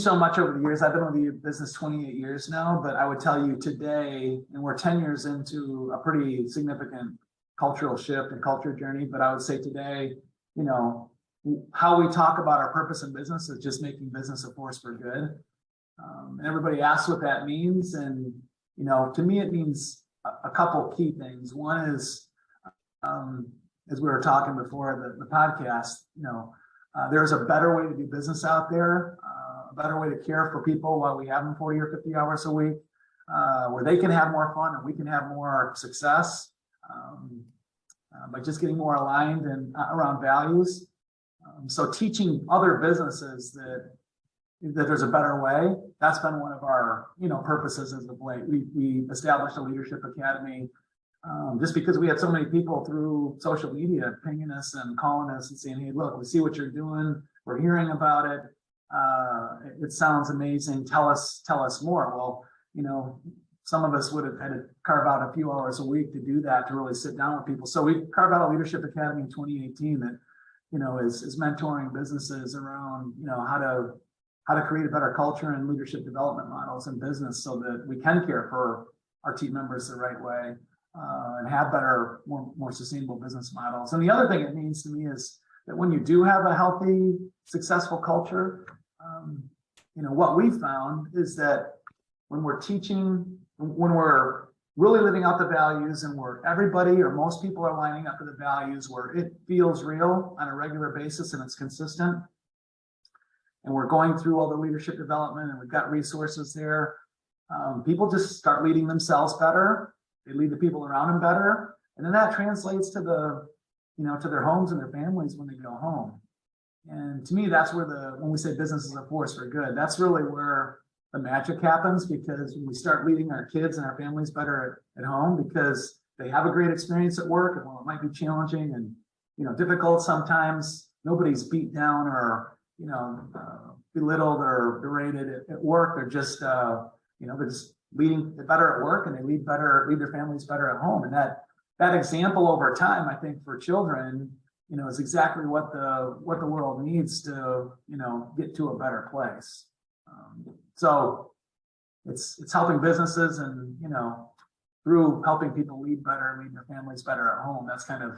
so much over the years. I've been with the business 28 years now, but I would tell you today, and we're 10 years into a pretty significant cultural shift and culture journey, but I would say today, you know, how we talk about our purpose in business is just making business a force for good. And everybody asks what that means. And, you know, to me, it means a couple key things. One is, as we were talking before the podcast, you know, there's a better way to do business out there, a better way to care for people while we have them 40 or 50 hours a week, where they can have more fun and we can have more success by just getting more aligned and around values. So teaching other businesses that there's a better way, that's been one of our, you know, purposes as of late. We established a leadership academy just because we had so many people through social media pinging us and calling us and saying, hey, look, we see what you're doing. We're hearing about it. It sounds amazing. Tell us more. Well, you know, some of us would have had to carve out a few hours a week to do that, to really sit down with people. So we carved out a leadership academy in 2018 that, you know, is mentoring businesses around, you know, how to create a better culture and leadership development models in business so that we can care for our team members the right way and have better, more sustainable business models. And the other thing it means to me is that when you do have a healthy, successful culture, you know, what we found is that when we're teaching, when we're really living out the values and where everybody or most people are lining up for the values, where it feels real on a regular basis and it's consistent, and we're going through all the leadership development and we've got resources there, people just start leading themselves better. They lead the people around them better. And then that translates to to their homes and their families when they go home. And to me, that's where when we say business is a force for good, that's really where the magic happens, because when we start leading our kids and our families better at home, because they have a great experience at work, and while it might be challenging and, you know, difficult sometimes, nobody's beat down or, you know, belittled or berated at work. They're just, they're just leading better at work, and they lead their families better at home. And that example over time, I think for children, you know, is exactly what the world needs to, you know, get to a better place. So it's helping businesses and, you know, through helping people lead better, lead their families better at home. That's kind of